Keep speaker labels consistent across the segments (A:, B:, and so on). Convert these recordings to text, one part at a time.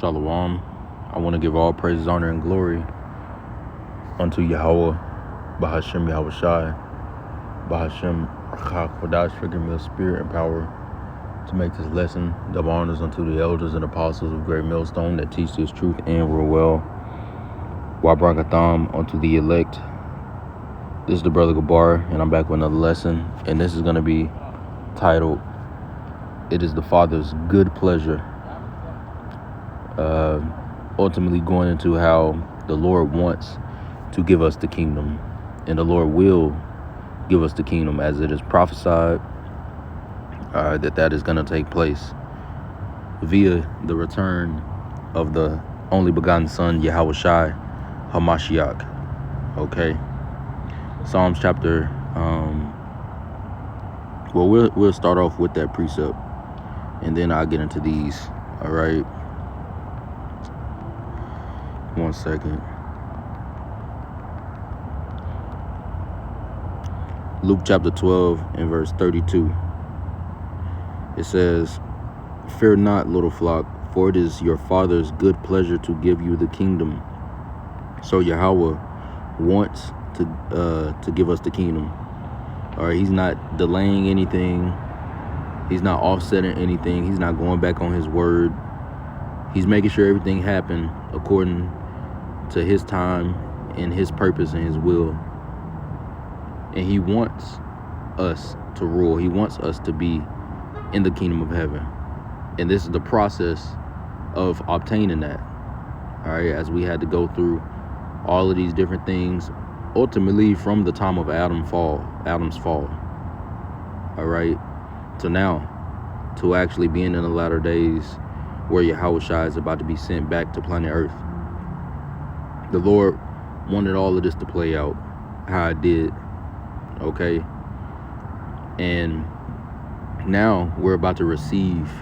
A: Shalom. I want to give all praises, honor, and glory unto Yahweh, Bahashem Yahweh Shai, Bahashem Rakha Kodash, for giving me the spirit and power to make this lesson. Double honors unto the elders and apostles of Great Millstone that teach this truth and rule well. Wabrakatham unto the elect. This is the Brother Gabar, and I'm back with another lesson. And this is going to be titled, It is the Father's Good Pleasure. Ultimately going into how the Lord wants to give us the kingdom, and the Lord will give us the kingdom as it is prophesied that is going to take place via the return of the only begotten Son, Yahweh Shai HaMashiach. Okay, Psalms chapter. We'll start off with that precept, and then I'll get into these. All right. 1 second. Luke chapter 12 and verse 32. It says, "Fear not, little flock, for it is your Father's good pleasure to give you the kingdom." So Yahweh wants to give us the kingdom. All right, he's not delaying anything. He's not offsetting anything. He's not going back on his word. He's making sure everything happened according to his time and his purpose and his will. And he wants us to rule. He wants us to be in the kingdom of heaven. And this is the process of obtaining that. All right, as we had to go through all of these different things, ultimately from the time of Adam's fall. All right, to now, to actually being in the latter days where Yahweh Shai is about to be sent back to planet Earth. The Lord wanted all of this to play out how it did. Okay, and now we're about to receive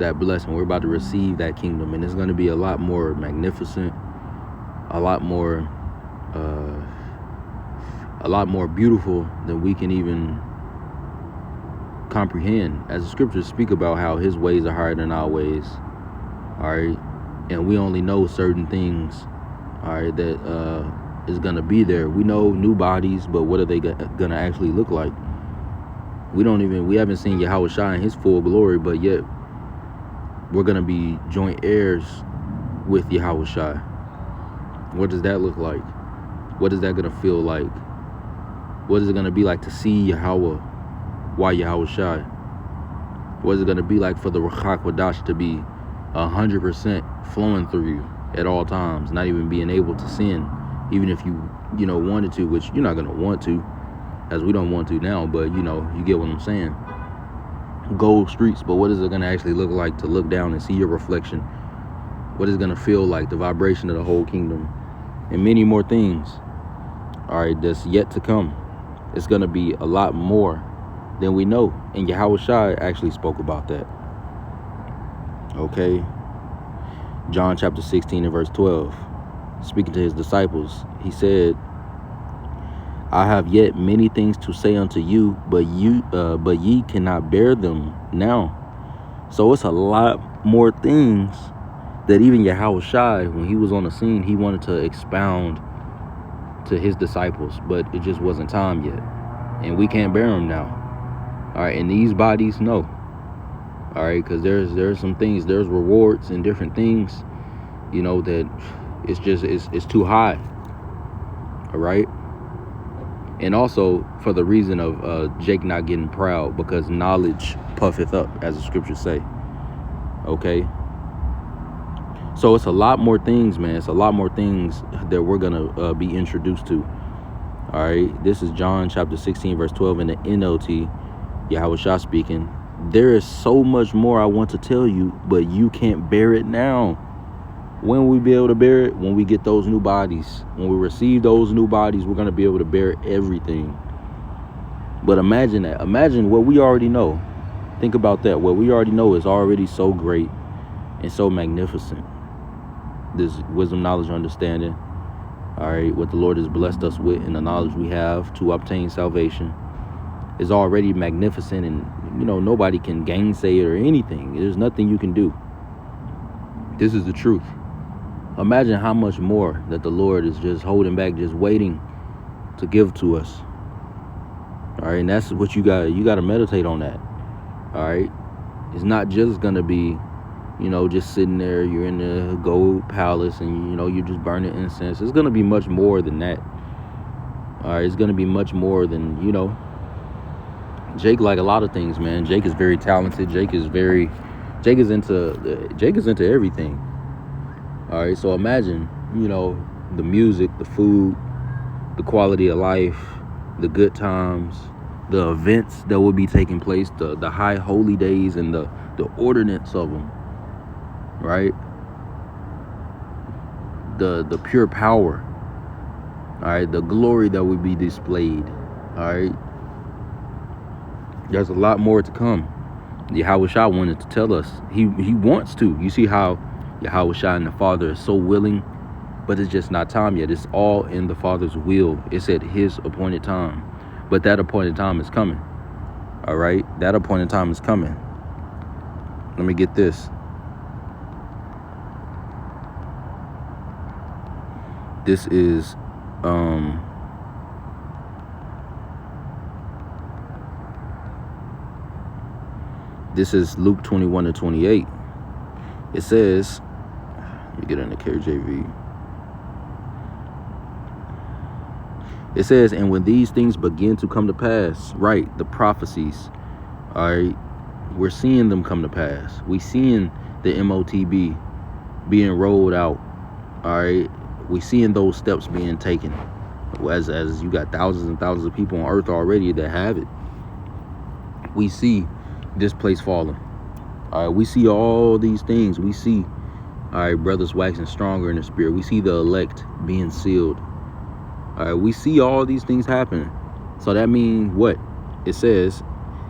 A: that blessing. We're about to receive that kingdom, and it's going to be a lot more magnificent, a lot more beautiful than we can even comprehend, as the scriptures speak about how his ways are higher than our ways. All right, and we only know certain things, all right, that is gonna be there. We know new bodies, but what are they gonna actually look like? We haven't seen Yahweh Shai in his full glory, but yet we're gonna be joint heirs with Yahweh Shai. What does that look like? What is that gonna feel like? What is it gonna be like to see Yahweh? Why Yahweh Shai? What is it gonna be like for the Ruach HaKodesh to be 100% flowing through you at all times, not even being able to sin, even if you wanted to, which you're not gonna want to, as we don't want to now, but you get what I'm saying. Gold streets, but what is it gonna actually look like to look down and see your reflection? What is it gonna feel like, the vibration of the whole kingdom, and many more things, all right, that's yet to come. It's gonna be a lot more than we know, and Yahweh Shai actually spoke about that. Okay, John chapter 16 and verse 12, speaking to his disciples, he said, "I have yet many things to say unto you, but ye cannot bear them now." So it's a lot more things that even Yahweh Shai, when he was on the scene, he wanted to expound to his disciples, but it just wasn't time yet, and we can't bear them now. All right, and these bodies, no. All right, because there's some things, there's rewards and different things, that it's too high. All right, and also for the reason of Jake not getting proud, because knowledge puffeth up, as the scriptures say. Okay, so it's a lot more things, man. It's a lot more things that we're gonna be introduced to. All right, this is John chapter 16 verse 12 in the NLT. Yahweh Shai speaking. "There is so much more I want to tell you, but you can't bear it now." When will we be able to bear it? When we get those new bodies. When we receive those new bodies, we're going to be able to bear everything. But imagine that. Imagine what we already know. Think about that. What we already know is already so great and so magnificent. This wisdom, knowledge, understanding. All right, what the Lord has blessed us with and the knowledge we have to obtain salvation is already magnificent, and nobody can gainsay it or anything. There's nothing you can do. This is the truth. Imagine how much more that the Lord is just holding back, just waiting to give to us. All right, and that's what you got to meditate on that. All right, it's not just gonna be, just sitting there, you're in the gold palace and you're just burning incense. It's gonna be much more than that. All right, it's gonna be much more than, Jake, like a lot of things, man. Jake is very talented. Jake is into everything. All right, so imagine, the music, the food, the quality of life, the good times, the events that will be taking place, the high holy days and the ordinance of them, right? The pure power, all right, the glory that will be displayed, all right? There's a lot more to come. Yahushua wanted to tell us. He wants to. You see how Yahushua and the Father is so willing, but it's just not time yet. It's all in the Father's will. It's at his appointed time. But that appointed time is coming. All right? That appointed time is coming. Let me get this. This is Luke 21-28. It says, let me get in the KJV. It says, and when these things begin to come to pass, right, the prophecies, all right, we're seeing them come to pass. We seeing the MOTB being rolled out, all right. We seeing those steps being taken. As you got thousands and thousands of people on earth already that have it. We see this place falling. All right, we see all these things. We see, all right, brothers waxing stronger in the spirit. We see the elect being sealed. All right, we see all these things happen. So that means what? It says,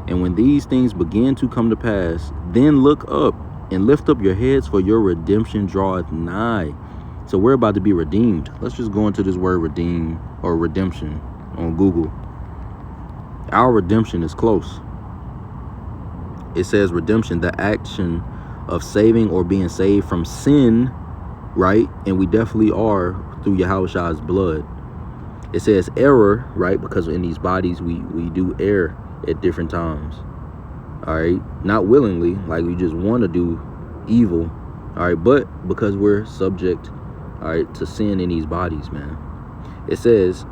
A: and when these things begin to come to pass, then look up and lift up your heads, for your redemption draweth nigh. So we're about to be redeemed. Let's just go into this word redeem or redemption on Google. Our redemption is close. It says redemption, the action of saving or being saved from sin, right? And we definitely are through Yahushua's blood. It says error, right? Because in these bodies, we do err at different times. All right. Not willingly, like we just want to do evil. All right. But because we're subject, all right, to sin in these bodies, man. It says,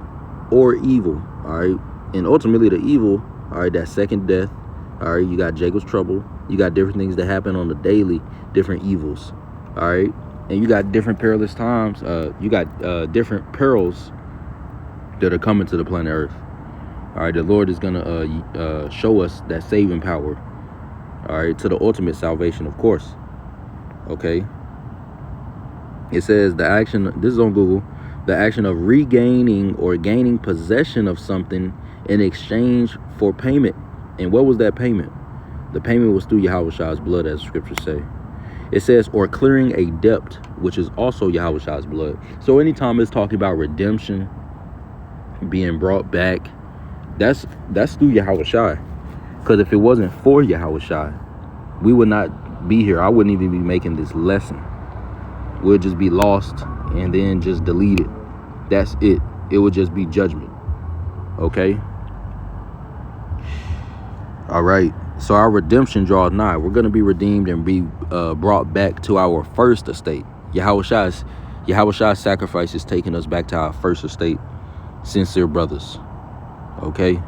A: or evil. All right. And ultimately the evil, all right, that second death. All right. You got Jacob's trouble. You got different things that happen on the daily, different evils. All right. And you got different perilous times. You got different perils that are coming to the planet Earth. All right, the Lord is gonna show us that saving power. All right, to the ultimate salvation, of course. Okay. It says the action. This is on Google. The action of regaining or gaining possession of something in exchange for payment. And what was that payment? The payment was through Yahushua's blood, as scriptures say. It says, or clearing a debt, which is also Yahushua's blood. So anytime it's talking about redemption, being brought back, that's through Yahushua. Because if it wasn't for Yahushua, we would not be here. I wouldn't even be making this lesson. We'll just be lost and then just deleted. That's it. It would just be judgment. Okay. All right. So our redemption draws nigh. We're going to be redeemed and be brought back to our first estate. Yahushua's sacrifice is taking us back to our first estate. Sincere brothers. Okay.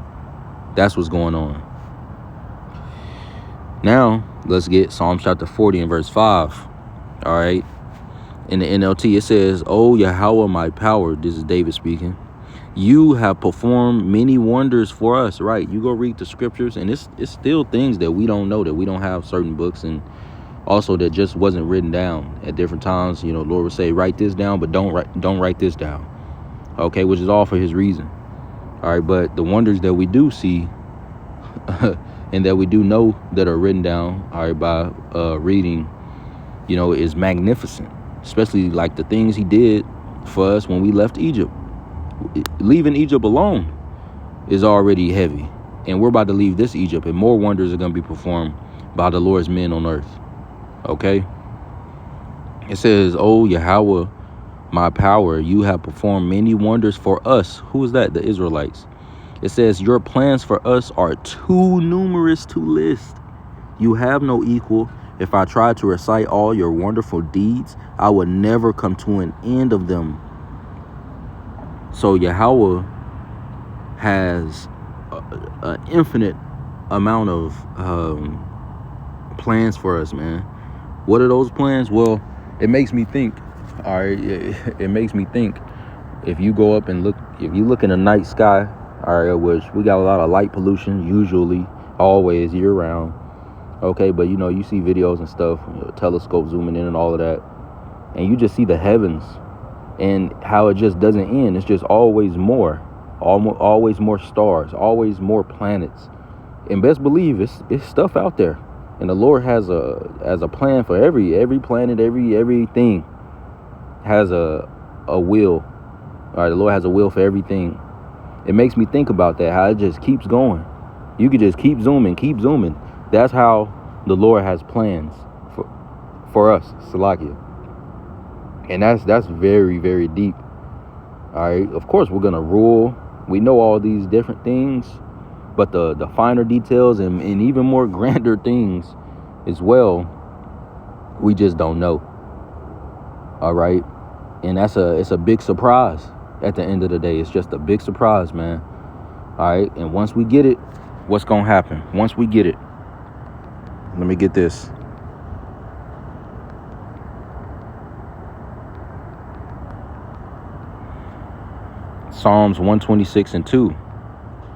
A: That's what's going on. Now, let's get Psalm chapter 40 and verse 5. All right. In the NLT, it says, "O Yahweh, my power," this is David speaking, "you have performed many wonders for us." Right. You go read the scriptures, and it's still things that we don't know, that we don't have certain books, and also that just wasn't written down at different times. The Lord would say, write this down, but don't write this down. Okay, which is all for his reason. All right, but the wonders that we do see and that we do know that are written down, all right, by reading, is magnificent. Especially like the things he did for us when we left Egypt. Leaving Egypt alone is already heavy. And we're about to leave this Egypt, and more wonders are going to be performed by the Lord's men on earth. Okay? It says, "Oh Yahweh, my power, you have performed many wonders for us." Who is that? The Israelites. It says, "Your plans for us are too numerous to list. You have no equal. If I tried to recite all your wonderful deeds, I would never come to an end of them." So Yahweh has an infinite amount of plans for us, man. What are those plans? Well, it makes me think. All right, it makes me think. If you go up and look, if you look in the night sky, all right, which we got a lot of light pollution, usually, always, year round. Okay, but you know, you see videos and stuff, telescope zooming in and all of that, and you just see the heavens and how it just doesn't end. It's just always more, always more stars, always more planets. And best believe it's stuff out there. And the Lord has a plan for every planet, everything has a will. All right, the Lord has a will for everything. It makes me think about that, how it just keeps going. You could just keep zooming. That's how the Lord has plans for us, Salakia. And that's very, very deep. All right, of course we're gonna rule. We know all these different things, but the finer details and even more grander things as well, we just don't know. All right, and it's a big surprise at the end of the day. It's just a big surprise, man. All right, and once we get it, what's gonna happen? Once we get it, let me get this. Psalms 126 and 2.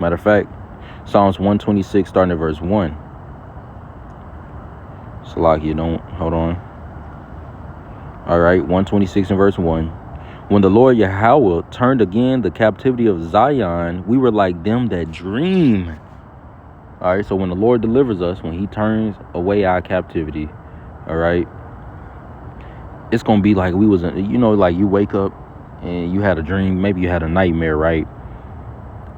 A: Matter of fact, Psalms 126 starting at verse 1. Salakia, don't, hold on. All right, 126 and verse 1. When the Lord Yahweh turned again the captivity of Zion, we were like them that dream. All right, so when the Lord delivers us, when he turns away our captivity, all right, it's going to be like we was, like you wake up and you had a dream, maybe you had a nightmare, right?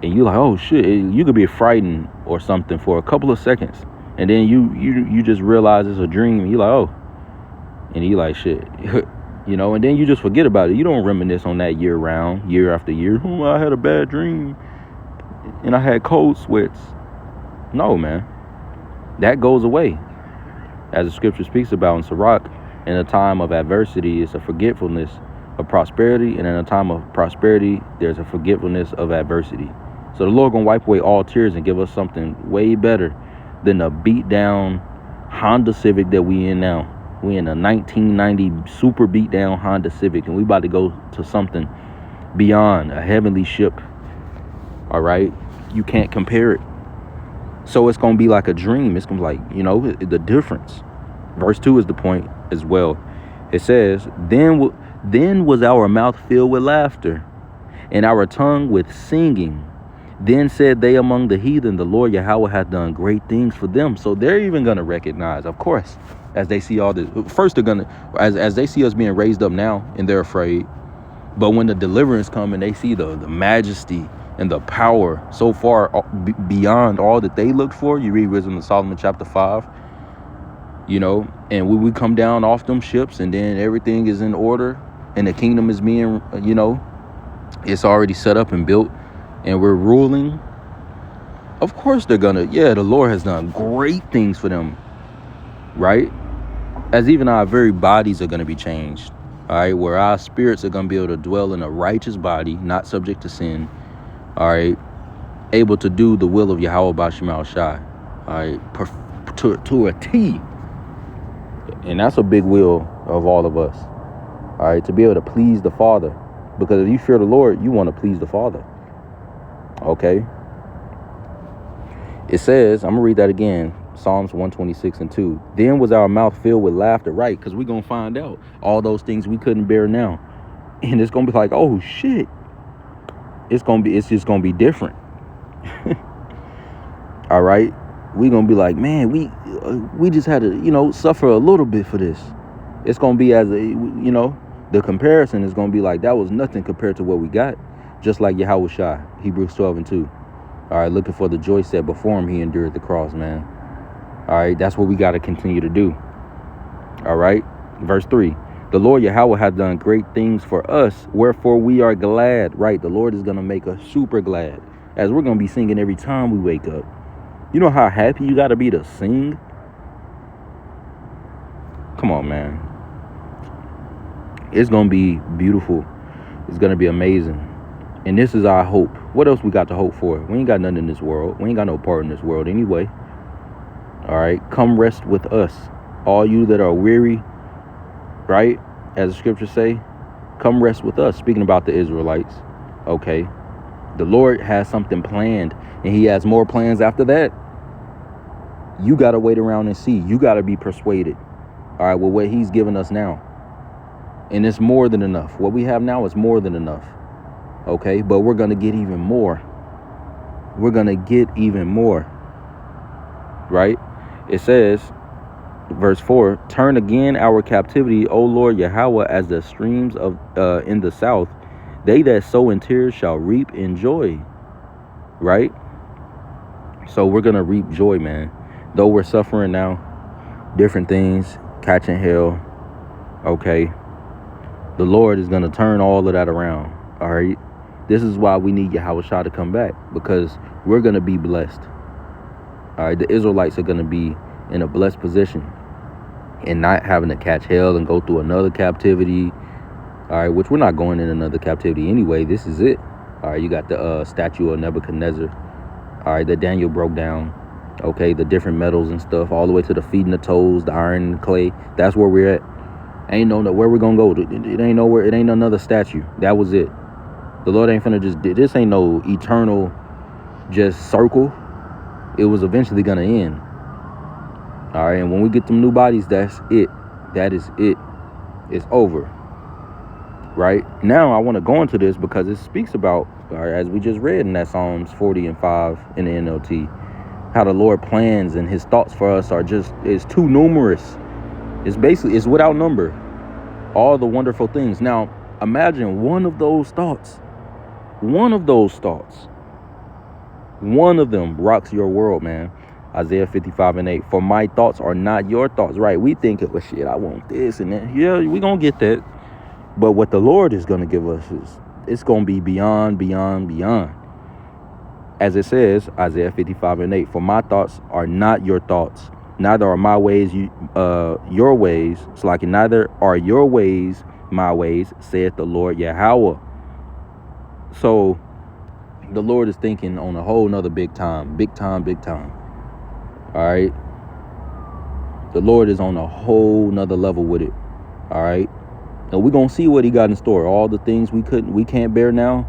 A: And you're like, oh shit, you could be frightened or something for a couple of seconds. And then you just realize it's a dream. And you're like, oh. And you like, shit. And then you just forget about it. You don't reminisce on that year round, year after year. Oh, I had a bad dream and I had cold sweats. No, man. That goes away. As the scripture speaks about in Sirach, in a time of adversity, it's a forgetfulness of prosperity, and in a time of prosperity, there's a forgetfulness of adversity. So the Lord gonna wipe away all tears and give us something way better than the beat down Honda Civic that we in now. We in a 1990 super beat down Honda Civic, and we about to go to something beyond, a heavenly ship. All right, you can't compare it. So it's gonna be like a dream. It's gonna be like, the difference. Verse 2 is the point as well. It says, then was our mouth filled with laughter, and our tongue with singing. Then said they among the heathen, the Lord Yahweh hath done great things for them. So they're even going to recognize, of course, as they see all this. First, they're going to, as they see us being raised up now, and they're afraid. But when the deliverance comes and they see the majesty and the power so far beyond all that they looked for, you read Wisdom of Solomon chapter 5, and we come down off them ships, and then everything is in order, and the kingdom is being, it's already set up and built, and we're ruling. Of course they're gonna, the Lord has done great things for them, right? As even our very bodies are gonna be changed, all right, where our spirits are gonna be able to dwell in a righteous body, not subject to sin, all right, able to do the will of Yahweh Bashim al-Shai, all right, to a T. And that's a big will of all of us, all right, to be able to please the Father. Because if you fear the Lord, you want to please the Father. Okay. It says, I'm going to read that again. Psalms 126 and 2. Then was our mouth filled with laughter, right? Because we're going to find out all those things we couldn't bear now. And it's going to be like, oh, shit. It's just going to be different. All right. We're going to be like, man, we just had to, suffer a little bit for this. It's going to be the comparison is going to be like, that was nothing compared to what we got. Just like Yahweh Shai, Hebrews 12 and 2. All right, looking for the joy set before him, he endured the cross, man. All right, that's what we got to continue to do. All right, verse 3. The Lord Yahweh hath done great things for us, wherefore we are glad. Right? The Lord is going to make us super glad, as we're going to be singing every time we wake up. You know how happy you got to be to sing? Come on, man. It's going to be beautiful. It's going to be amazing. And this is our hope. What else we got to hope for? We ain't got nothing in this world. We ain't got no part in this world anyway. All right? Come rest with us. All you that are weary, right? As the scriptures say, come rest with us. Speaking about the Israelites. Okay? The Lord has something planned, and he has more plans after that. You got to wait around and see. You got to be persuaded. All right? Well, what he's given us now. And it's more than enough. What we have now is more than enough. Okay, but we're going to get even more. We're going to get even more. Right? It says, verse 4, turn again our captivity, O Lord Yahweh, as the streams of in the south. They that sow in tears shall reap in joy. Right? So we're going to reap joy, man. Though we're suffering now, different things, catching hell. Okay. The Lord is going to turn all of that around. All right. This is why we need Yahweh Shah to come back, because we're going to be blessed. All right. The Israelites are going to be in a blessed position and not having to catch hell and go through another captivity. All right. Which we're not going in another captivity anyway. This is it. All right. You got the statue of Nebuchadnezzar. All right. That Daniel broke down. Okay. The different metals and stuff, all the way to the feet and the toes, the iron and the clay. That's where we're at. Ain't no where we're going to go. It ain't nowhere. It ain't another statue. That was it. The Lord ain't finna just, this ain't no eternal just circle. It was eventually gonna end. All right, and when we get them new bodies, that's it. That is it. It's over. Right? Now I want to go into this because it speaks about, as we just read in that Psalms 40 and 5 in the NLT, how the Lord plans and his thoughts for us are just, it's too numerous. It's basically, it's without number. All the wonderful things. Now, imagine one of those thoughts. One of them rocks your world, man. Isaiah 55 and 8. For my thoughts are not your thoughts. Right? We think, well, shit, I want this and that. Yeah, we're going to get that. But what the Lord is going to give us is, it's going to be beyond, beyond, beyond. As it says, Isaiah 55 and 8. For my thoughts are not your thoughts. Neither are my ways your ways. It's like neither are your ways my ways, saith the Lord Yahweh. So the Lord is thinking on a whole nother big time. All right. The Lord is on a whole nother level with it. All right. And we're going to see what he got in store. All the things we can't bear now.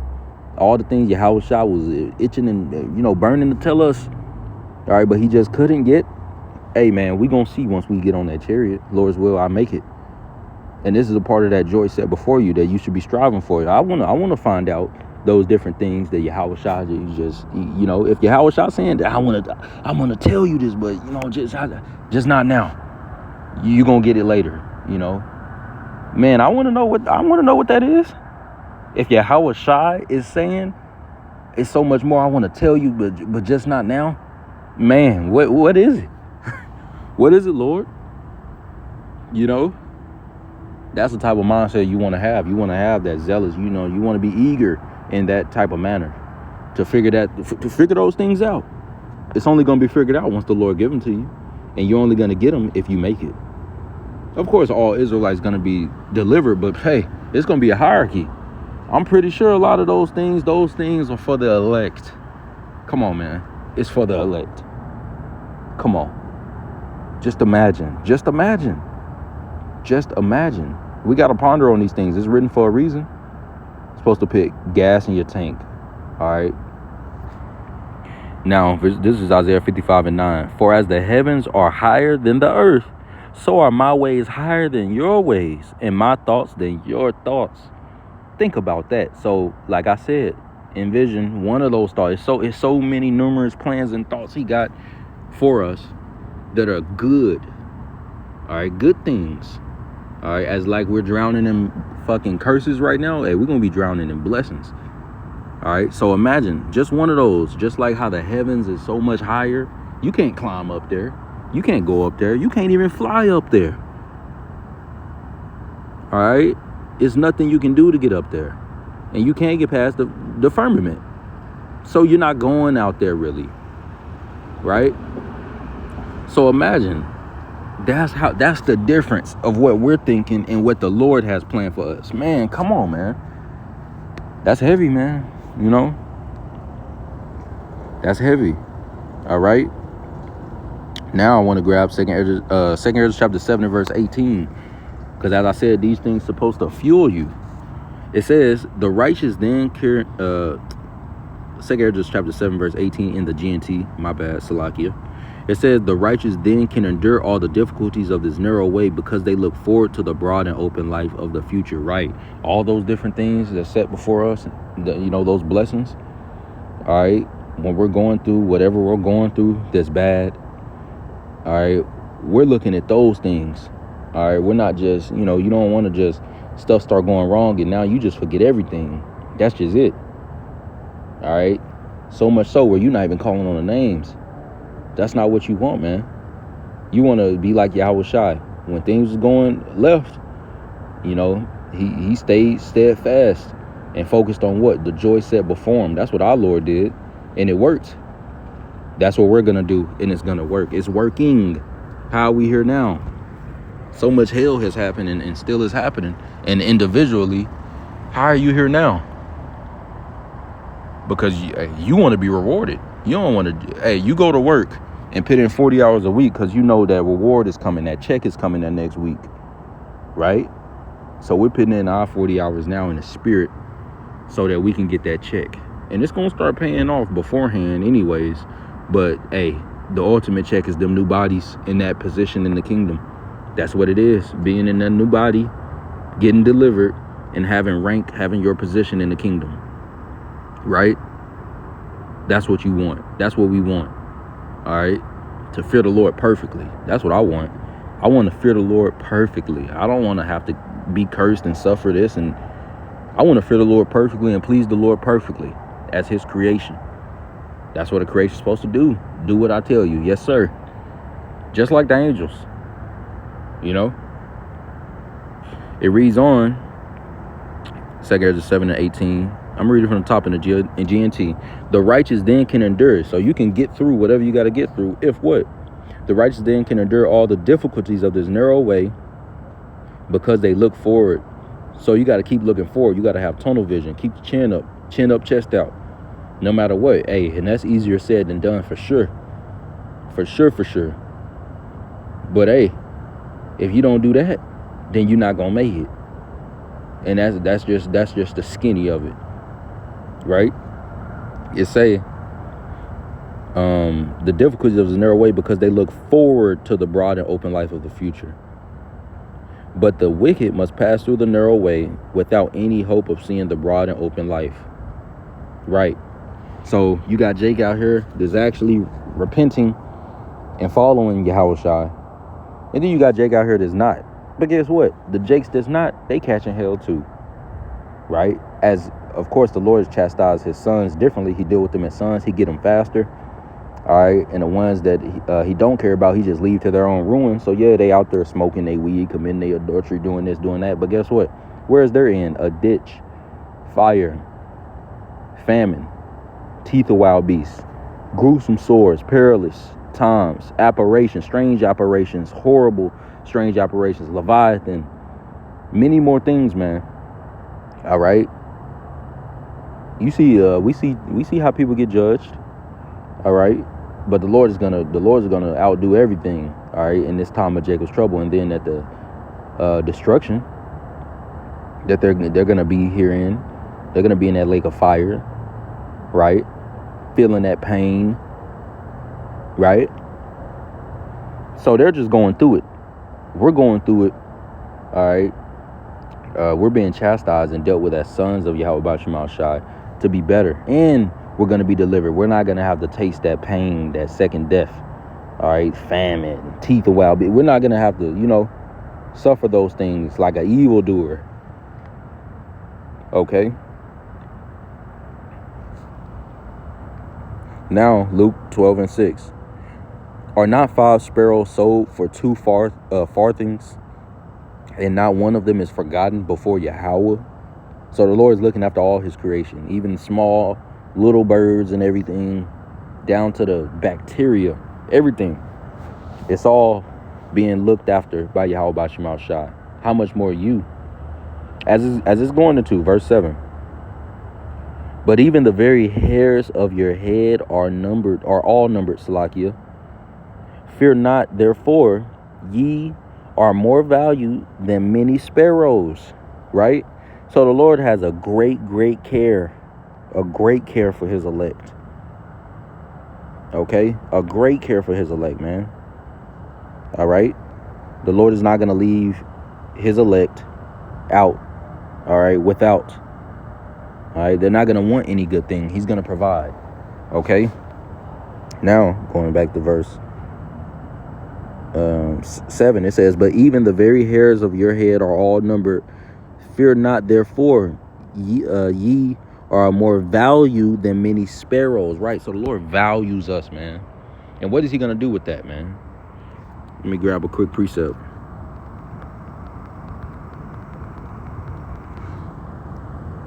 A: All the things Yahweh Shah was itching and, burning to tell us. All right. But he just couldn't get. Hey, man, we're going to see once we get on that chariot. Lord's will, I make it. And this is a part of that joy set before you that you should be striving for. I want to find out those different things that Yahweh Shah if Yahweh Shah saying that I want to tell you this, but just not now. You're going to get it later, Man, I want to know what that is. If Yahweh Shah is saying it's so much more I want to tell you, but just not now. Man, what is it? What is it, Lord? That's the type of mindset you want to have. You want to have that zealous, you want to be eager in that type of manner to figure those things out. It's only going to be figured out once the Lord give them to you, and you're only going to get them if you make it. Of course, all Israelites going to be delivered, but hey, it's going to be a hierarchy. I'm pretty sure a lot of those things are for the elect. Come on, man. It's for the elect. Come on. Just imagine. We got to ponder on these things. It's written for a reason. Supposed to put gas in your tank. All right. Now, this is Isaiah 55 and 9. For as the heavens are higher than the earth, so are my ways higher than your ways, and my thoughts than your thoughts. Think about that. So, like I said, envision one of those thoughts. It's so many numerous plans and thoughts he got for us that are good. All right, good things. All right, as like we're drowning in fucking curses right now, hey, we're going to be drowning in blessings. All right, so imagine just one of those, just like how the heavens is so much higher. You can't climb up there. You can't go up there. You can't even fly up there. All right? It's nothing you can do to get up there. And you can't get past the firmament. So you're not going out there really. Right? So imagine, that's the difference of what we're thinking and what the Lord has planned for us. Man, come on, man. That's heavy, man. You know? That's heavy. All right? Now I want to grab 2 Ezra chapter 7 and verse 18. Because as I said, these things supposed to fuel you. It says, the righteous then carry... 2 Ezra chapter 7 verse 18 in the GNT. My bad, Salakia. It says, the righteous then can endure all the difficulties of this narrow way because they look forward to the broad and open life of the future. Right? All those different things that's set before us, those blessings. All right? When we're going through whatever we're going through that's bad, all right, we're looking at those things. All right, we're not just, you don't want to just stuff start going wrong and now you just forget everything. That's just it. All right, so much so where you're not even calling on the names. That's not what you want, man. You want to be like Yahweh Shai. When things was going left, he stayed steadfast and focused on what the joy set before him. That's what our Lord did, and it worked. That's what we're gonna do, and it's gonna work. It's working. How are we here now? So much hell has happened and still is happening. And individually, how are you here now? Because you want to be rewarded. You don't want to. You go to work and put in 40 hours a week because you know that reward is coming. That check is coming that next week, right? So we're putting in our 40 hours now in the spirit so that we can get that check. And it's gonna start paying off beforehand, anyways. But the ultimate check is them new bodies in that position in the kingdom. That's what it is. Being in that new body, getting delivered, and having rank, having your position in the kingdom. Right? That's what you want. That's what we want. All right? To fear the Lord perfectly. That's what I want. I want to fear the Lord perfectly. I don't want to have to be cursed and suffer this. And I want to fear the Lord perfectly and please the Lord perfectly as his creation. That's what a creation is supposed to do. Do what I tell you. Yes, sir. Just like the angels. It reads on 2 Ezra 7 and 18. I'm reading from the top in the GNT. The righteous then can endure. So you can get through whatever you got to get through. If what? The righteous then can endure all the difficulties of this narrow way because they look forward. So you got to keep looking forward. You got to have tunnel vision. Keep the chin up, chest out. No matter what. And that's easier said than done for sure. For sure. But if you don't do that, then you're not gonna make it. And that's just the skinny of it. Right? It say the difficulties of the narrow way because they look forward to the broad and open life of the future. But the wicked must pass through the narrow way without any hope of seeing the broad and open life. Right? So you got Jake out here that's actually repenting and following Yahweh Shai. And then you got Jake out here that's not. But guess what? The Jakes that's not, they catching hell too. Right? As, of course, the Lord has chastised his sons differently. He deal with them as sons. He get them faster. All right? And the ones that he don't care about, he just leave to their own ruin. So, yeah, they out there smoking their weed, committing their adultery, doing this, doing that. But guess what? Where's their end? A ditch, fire, famine, teeth of wild beasts, gruesome swords, perilous times, apparitions, strange apparitions, horrible, strange apparitions, Leviathan, many more things, man. All right. You see, we see how people get judged. All right. But the Lord is gonna outdo everything. All right. In this time of Jacob's trouble, and then at the destruction that they're gonna be herein, they're gonna be in that lake of fire. Right. Feeling that pain. Right. So they're just going through it. We're going through it. All right. We're being chastised and dealt with as sons of Yahweh B'Shem Shai to be better. And we're going to be delivered. We're not going to have to taste that pain, that second death. All right. Famine, teeth of wild beasts. We're not going to have to, suffer those things like an evildoer. Okay. Now, Luke 12 and 6. Are not 5 sparrows sold for 2 farthings? and not one of them is forgotten before Yahweh. So the Lord is looking after all his creation, even small little birds and everything, down to the bacteria, everything. It's all being looked after by Yahweh Bashim Al Shai. How much more you? As it's going into verse 7. But even the very hairs of your head are all numbered, Salakia. Fear not, therefore, ye are more valued than many sparrows. Right? So the Lord has a great care for his elect. Okay? A great care for his elect, man. All right? The Lord is not going to leave his elect out. All right? Without. All right? They're not going to want any good thing. He's going to provide. Okay? Now, going back to verse 7, it says, but even the very hairs of your head are all numbered. Fear not, therefore, ye are more valued than many sparrows. Right? So the Lord values us, man. And what is he going to do with that, man? Let me grab a quick precept.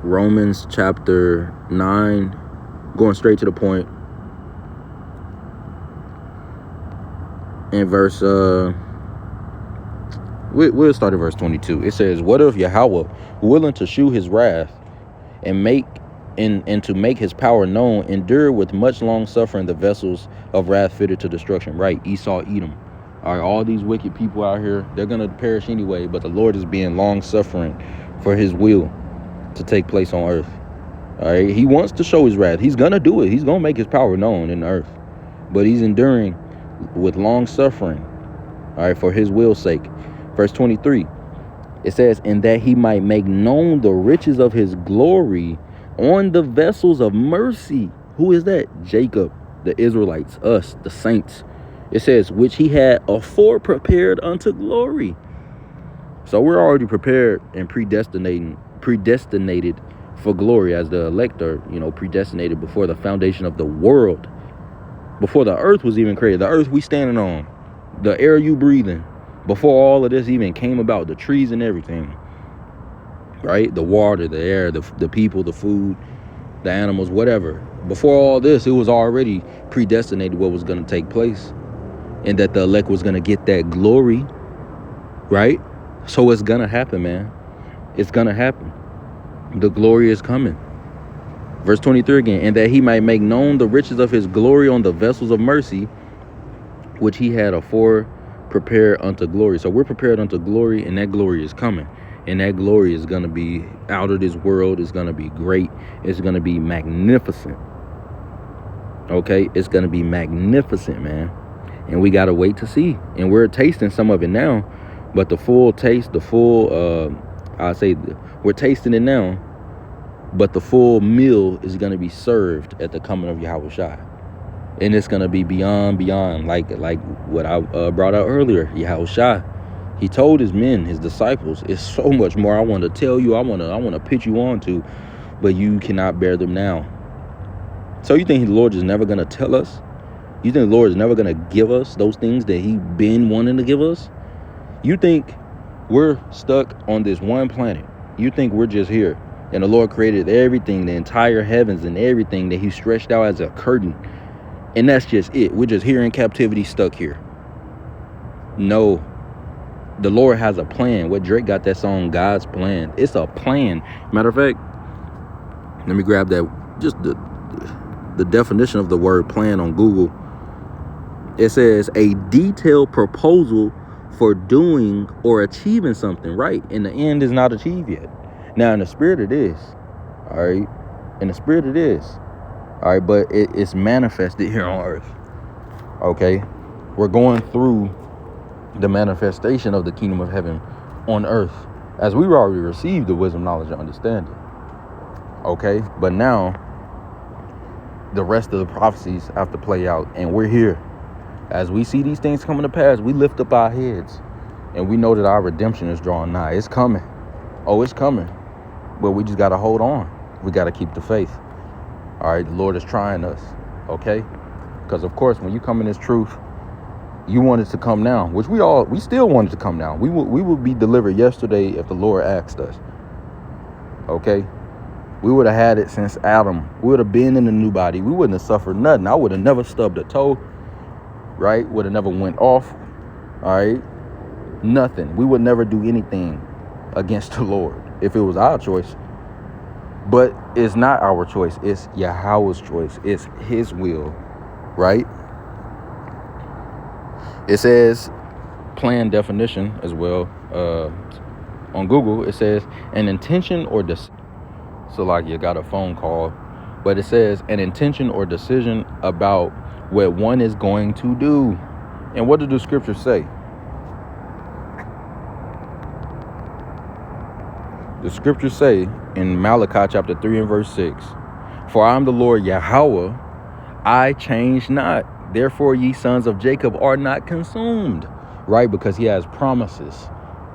A: Romans chapter 9, going straight to the point. In verse, we'll start at verse 22. It says, what if Yahweh, willing to shew his wrath and to make his power known, endure with much long suffering the vessels of wrath fitted to destruction. Right? Esau, Edom. All right, all these wicked people out here, they're going to perish anyway, but the Lord is being long suffering for his will to take place on earth. All right, he wants to show his wrath. He's going to do it. He's going to make his power known in the earth, but he's enduring with long suffering, all right, for his will's sake. Verse 23, it says, and that he might make known the riches of his glory on the vessels of mercy. Who is that? Jacob, the Israelites, us, the saints. It says, which he had afore prepared unto glory. So we're already prepared and predestinated for glory, as the elect are, predestinated before the foundation of the world. Before the earth was even created, the earth we standing on, the air you breathing, before all of this even came about, the trees and everything, right? The water, the air, the people, the food, the animals, whatever. Before all this, it was already predestinated what was going to take place, and that the elect was going to get that glory, right? So it's going to happen, man. It's going to happen. The glory is coming. Verse 23 again, and that he might make known the riches of his glory on the vessels of mercy, which he had afore prepared unto glory. So we're prepared unto glory, and that glory is coming. And that glory is going to be out of this world. It's going to be great. It's going to be magnificent. Okay? It's going to be magnificent, man. And we got to wait to see. And we're tasting some of it now. But the full taste, we're tasting it now. But the full meal is going to be served at the coming of Yahweh Shai. And it's going to be beyond, like what I brought out earlier. Yahweh Shai, he told his men, his disciples, it's so much more I want to tell you, I want to pitch you on to, but you cannot bear them now. So you think the Lord is never going to tell us? You think the Lord is never going to give us those things that he been wanting to give us? You think we're stuck on this one planet? You think we're just here? And the Lord created everything, the entire heavens and everything, that he stretched out as a curtain. And that's just it. We're just here in captivity, stuck here. No. The Lord has a plan. What Drake got that song, God's Plan. It's a plan. Matter of fact, let me grab that, just the definition of the word plan on Google. It says a detailed proposal for doing or achieving something, right? And the end is not achieved yet. Now, in the spirit it is. All right? In the spirit it is. All right? But it's manifested here on earth. Okay? We're going through the manifestation of the kingdom of heaven on earth, as we've already received the wisdom, knowledge, and understanding. Okay? But now, the rest of the prophecies have to play out, and we're here. As we see these things coming to pass, we lift up our heads, and we know that our redemption is drawing nigh. It's coming. Oh, it's coming. But we just got to hold on. We got to keep the faith. All right? The Lord is trying us. Okay? Because, of course, when you come in this truth, You wanted to come now, which we still wanted to come now. We would be delivered yesterday if the Lord asked us. Okay? We would have had it since Adam. We would have been in the new body. We wouldn't have suffered nothing. I would have never stubbed a toe, right? Would have never went off, all right? Nothing. We would never do anything against the Lord if it was our choice. But it's not our choice. It's Yahweh's choice. It's his will, right? It says, plan definition as well, on Google, it says an intention or so like you got a phone call, but it says an intention or decision about what one is going to do. And what did the scripture say? The scriptures say in Malachi chapter 3 and verse 6, for I am the Lord Yahweh, I change not. Therefore ye sons of Jacob are not consumed. Right? Because he has promises.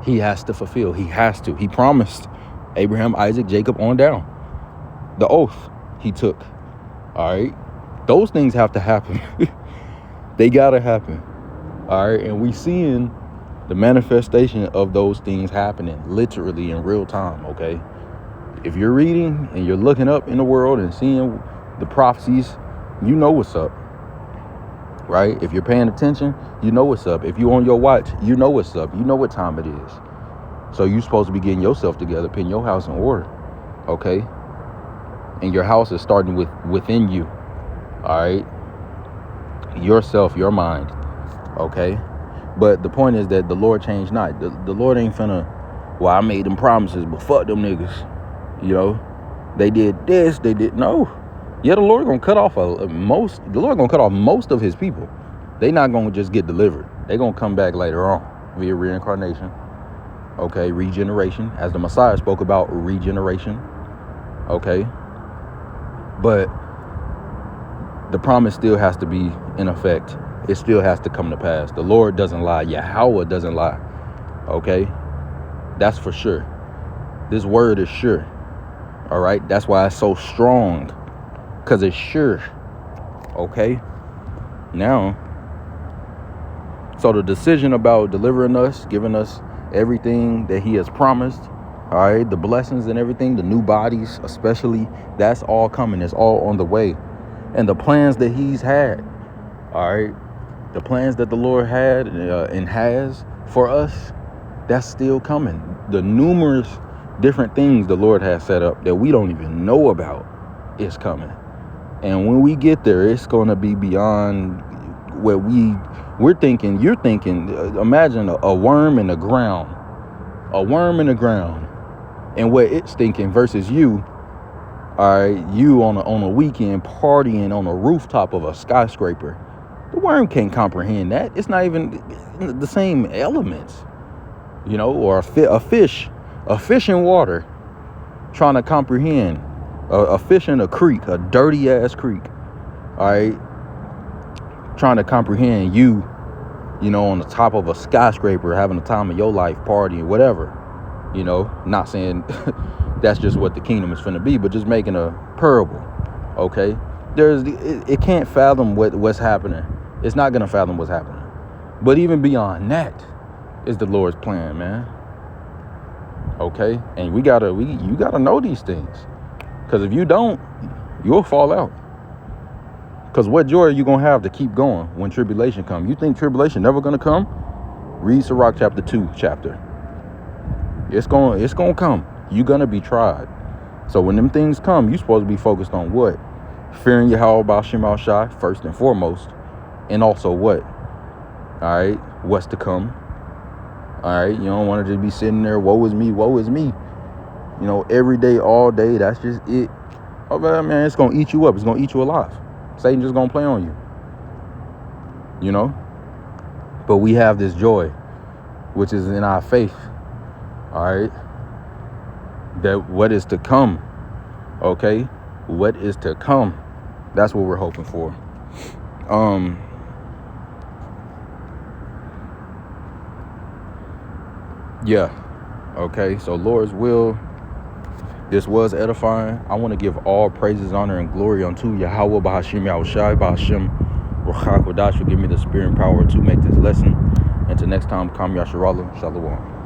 A: He has to fulfill. He has to. He promised Abraham, Isaac, Jacob on down. The oath he took. All right. Those things have to happen. They got to happen. All right. And we seeing the manifestation of those things happening literally in real time. Okay. If you're reading and you're looking up in the world and seeing the prophecies, you know what's up. Right? If you're paying attention, you know what's up. If you're on your watch, you know what's up. You know what time it is. So you're supposed to be getting yourself together, putting your house in order. Okay? And your house is starting within you. All right? Yourself, your mind. Okay? But the point is that the Lord changed not. The Lord ain't finna, well, I made them promises, but fuck them niggas. You know? They did this, they did, no. Yeah, the Lord gonna cut off most of his people. They not gonna just get delivered. They gonna come back later on via reincarnation. Okay, regeneration, as the Messiah spoke about regeneration. Okay, but the promise still has to be in effect. It still has to come to pass. The Lord doesn't lie. Yahweh doesn't lie. Okay, that's for sure. This word is sure. All right, that's why it's so strong. Because it's sure. Okay. Now, so the decision about delivering us, giving us everything that he has promised, all right, the blessings and everything, the new bodies especially, that's all coming. It's all on the way. And the plans that he's had, all right, the plans that the Lord had and has for us, that's still coming. The numerous different things the Lord has set up that we don't even know about is coming. And when we get there, it's going to be beyond what we're thinking. You're thinking, imagine a worm in the ground. A worm in the ground. And what it's thinking versus you. All right, you on a weekend partying on a rooftop of a skyscraper. The worm can't comprehend that. It's not even the same elements. You know, or a fish in water trying to comprehend. A fish in a creek, a dirty ass creek, all right, trying to comprehend you know, on the top of a skyscraper, having the time of your life, partying, whatever, you know, not saying that's just what the kingdom is finna be, but just making a parable, okay? It can't fathom what's happening. It's not gonna fathom what's happening. But even beyond that is the Lord's plan, man. Okay, and you gotta know these things. Because if you don't, you'll fall out. Because what joy are you going to have to keep going when tribulation comes? You think tribulation never going to come? Read Sirach chapter 2 chapter. It's going to come. You're going to be tried. So when them things come, you're supposed to be focused on what? Fearing Yahweh Ba'ashem Al-Shai first and foremost. And also what? All right, what's to come? All right, you don't want to just be sitting there, woe is me, woe is me. You know, every day, all day, that's just it. Oh, man, it's going to eat you up. It's going to eat you alive. Satan just going to play on you. You know? But we have this joy, which is in our faith. All right? That what is to come. Okay? What is to come. That's what we're hoping for. Yeah. Okay, so Lord's will. This was edifying. I want to give all praises, honor, and glory unto Yahweh Ba'ashem Yahushai Ba'ashem Ruach HaKodesh will give me the spirit and power to make this lesson. Until next time, Kam Yasharallah, Shalom.